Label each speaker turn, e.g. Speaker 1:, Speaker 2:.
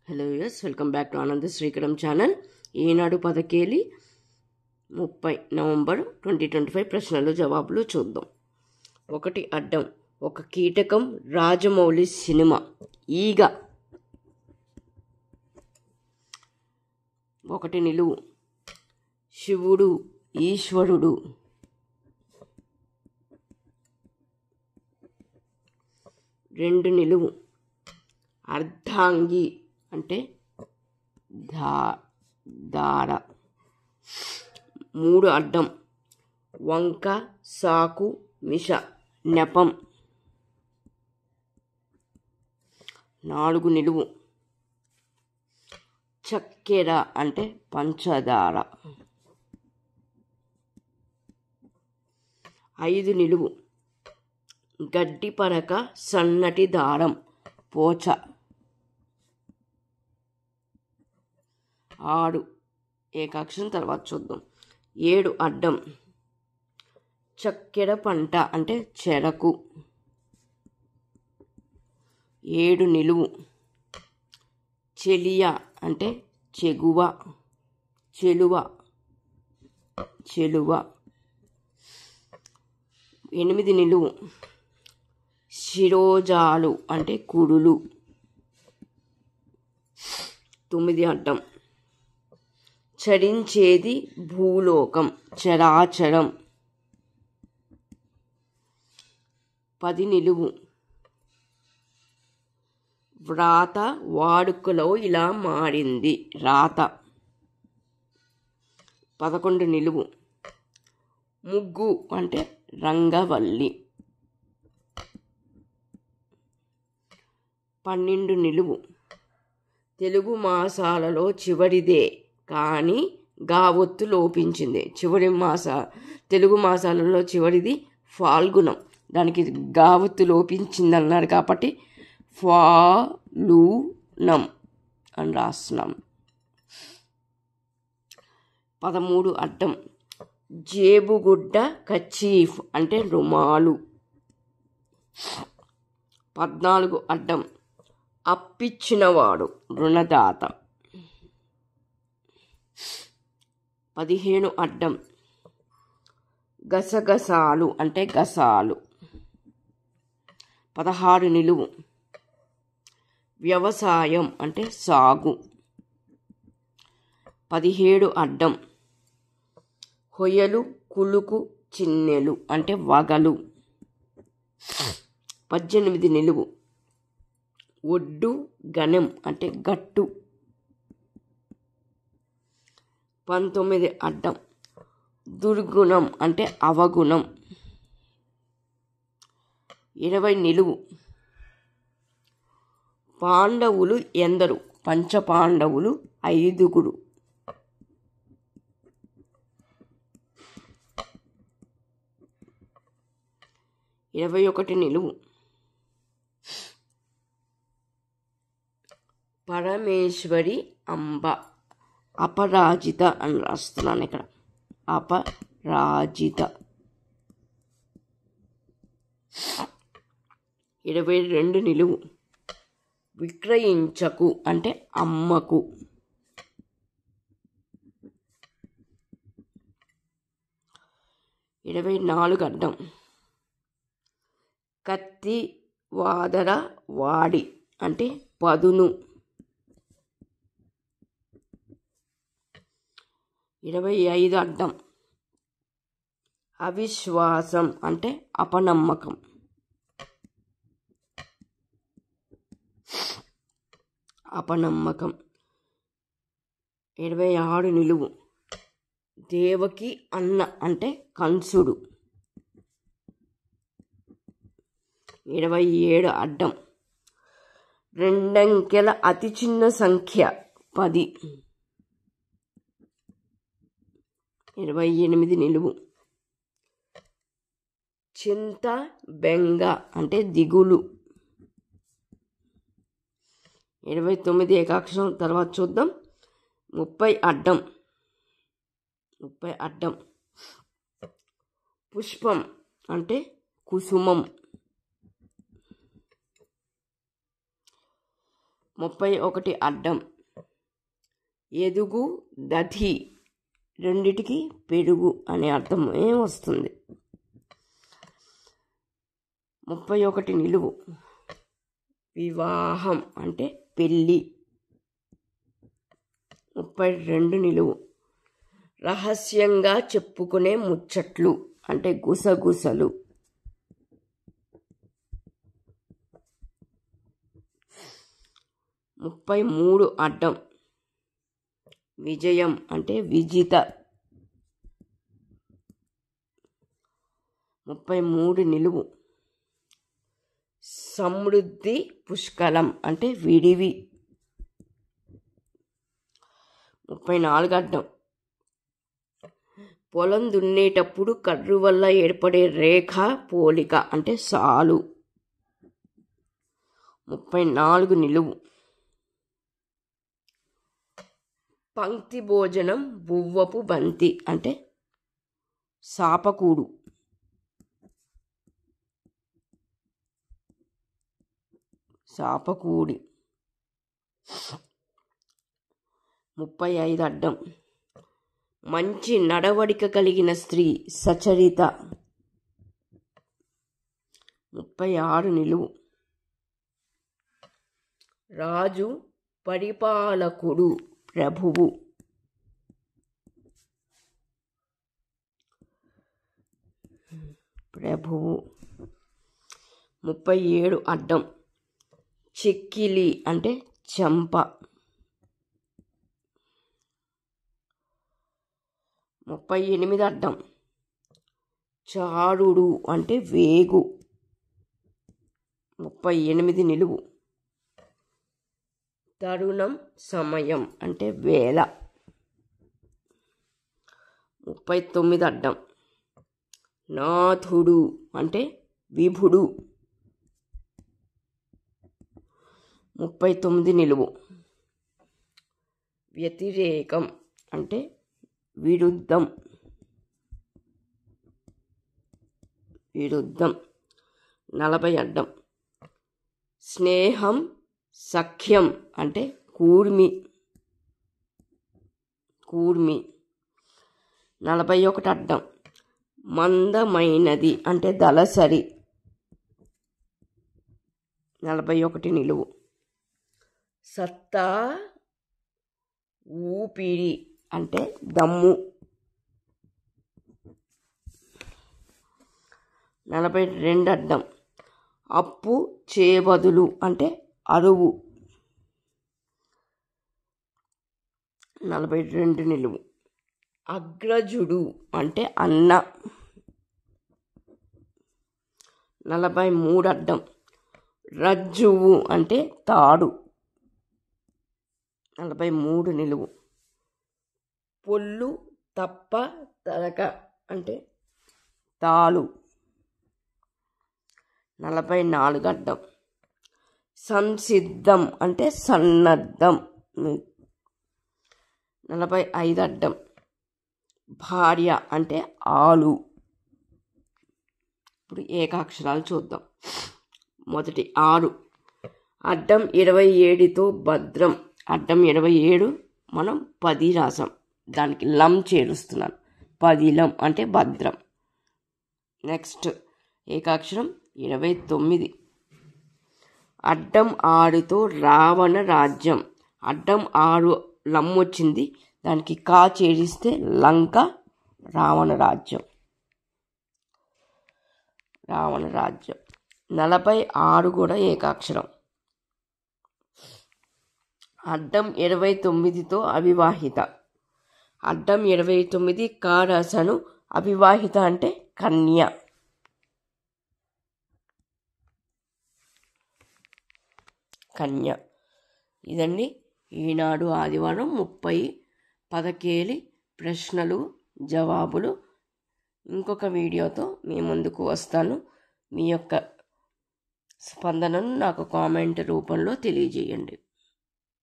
Speaker 1: Hello yes welcome back to Ananda Srikaram channel. Eenadu పదకేలి 30 November 2025 ప్రశ్నలు జవాబులు చూద్దాం. ఒకటి అడ్డం. ఒక కీటకం. రాజమౌళి సినిమా. ఈగ. ఒకటి నిలువు. శివుడు ఈశ్వరుడు. రెండు నిలువు. అర్ధాంగి అంటే దార. మూడు అడ్డం. వంక సాకు మిష నెపం. నాలుగు నిలువు. చక్కెర అంటే పంచదార. ఐదు నిలువు. గడ్డి పరక సన్నటి దారం పోచ. ఆరు ఏకాక్షరం తర్వాత చూద్దాం. ఏడు అడ్డం. చక్కెర పంట అంటే చెరకు. ఏడు నిలువు. చెలియ అంటే చెగువ చెలువ చెలువ. ఎనిమిది నిలువు. శిరోజాలు అంటే కుడులు. తొమ్మిది అడ్డం. చరించేది భూలోకం చరాచరం. పది నిలువు. వ్రాత వాడుకలో ఇలా మారింది రాత. 11 నిలువు. ముగ్గు అంటే రంగవల్లి. 12 నిలువు. తెలుగు మాసాలలో చివరిదే కానీ గావొత్తు లోపించింది. తెలుగు మాసాలలో చివరిది ఫాల్గుణం, దానికి గావొత్తు లోపించింది అన్నారు కాబట్టి ఫాలునం అని రాస్తున్నాం. 13 అడ్డం. జేబుగుడ్డ కచీఫ్ అంటే రుమాలు. 14 అడ్డం. అప్పిచ్చినవాడు రుణదాత. 15 అడ్డం. గసగసాలు అంటే గసాలు. 16 నిలువు. వ్యవసాయం అంటే సాగు. 17 అడ్డం. హొయలు కులుకు చిన్నెలు అంటే వగలు. 18 నిలువు. ఒడ్డు గణం అంటే గట్టు. 19 అడ్డం. దుర్గుణం అంటే అవగుణం. 20 నిలువు. పాండవులు ఎందరు? పంచపాండవులు 5. 21 నిలువు. పరమేశ్వరి అంబ. అపరాజిత అని రాస్తున్నాను ఇక్కడ. అపరాజిత. 22 నిలువు. విక్రయించకు అంటే అమ్మకు. 24 అడ్డం. కత్తి వాదర వాడి అంటే పదును. 25 అడ్డం. అవిశ్వాసం అంటే అపనమ్మకం. 26 నిలువు. దేవకి అన్న అంటే కంసుడు. 27 అడ్డం. రెండంకెల అతి చిన్న సంఖ్య 10. 28 నిలువు. చింత బెంగ అంటే దిగులు. 29 ఏకాక్షరం తర్వాత చూద్దాం. 30 అడ్డం. పుష్పం అంటే కుసుమం. 31 అడ్డం ఎదుగు దధి రెండిటికి పెరుగు అనే అర్థమే వస్తుంది. 31 నిలువు వివాహం అంటే పెళ్ళి. 32 నిలువు రహస్యంగా చెప్పుకునే ముచ్చట్లు అంటే గుసగుసలు. 33 అడ్డం విజయం అంటే విజిత. 33 నిలువు సమృద్ధి పుష్కలం అంటే విడివి. 34 అడ్డం పొలం దున్నేటప్పుడు కర్రు వల్ల ఏర్పడే రేఖ పోలిక అంటే సాలు. 34 నిలువు పంక్తి భోజనం బువ్వపు బంతి అంటే సాపకూడు. 35 అడ్డం మంచి నడవడిక కలిగిన స్త్రీ సచరిత. 36 నిలువు రాజు పరిపాలకుడు ప్రభువు. 37 అడ్డం చిక్కిలి అంటే చెంప. 38 అడ్డం చారుడు అంటే వేగు. 38 నిలువు తరుణం సమయం అంటే వేళ. 39 అడ్డం నాథుడు అంటే విభుడు. 39 నిలువు వ్యతిరేకం అంటే విరుద్ధం. 40 అడ్డం స్నేహం సఖ్యం అంటే కూర్మి. 41 అడ్డం మందమైనది అంటే దళసరి. 41 నిలువు సత్తా ఊపిరి అంటే దమ్ము. 42 అడ్డం అప్పు చేబదులు అంటే అరువు. 42 నిలువు అగ్రజుడు అంటే అన్న. 43 అడ్డం రజ్జువు అంటే తాడు. 43 నిలువు పొల్లు తప్ప తలక అంటే తాలు. 44 అడ్డం సంసిద్ధం అంటే సన్నద్ధం. 45 అడ్డం భార్య అంటే ఆలు. ఇప్పుడు ఏకాక్షరాలు చూద్దాం. మొదటి 6 అడ్డం 27తో భద్రం. అడ్డం 27 మనం 10 రాసాం, దానికి లం చేరుస్తున్నాను. 10 లం అంటే భద్రం. నెక్స్ట్ ఏకాక్షరం 29 అడ్డం 6తో రావణ రాజ్యం. అడ్డం 6 లం వచ్చింది, దానికి కా చేరిస్తే లంక రావణ రాజ్యం. 46 కూడా ఏకాక్షరం. అడ్డం 29తో అవివాహిత. అడ్డం 29 కా రాశాను, అవివాహిత అంటే కన్య. ఇదండి ఈనాడు ఆదివారం 30 పదకేలి ప్రశ్నలు జవాబులు. ఇంకొక వీడియోతో మీ ముందుకు వస్తాను. మీ యొక్క స్పందనను నాకు కామెంట్ రూపంలో తెలియజేయండి.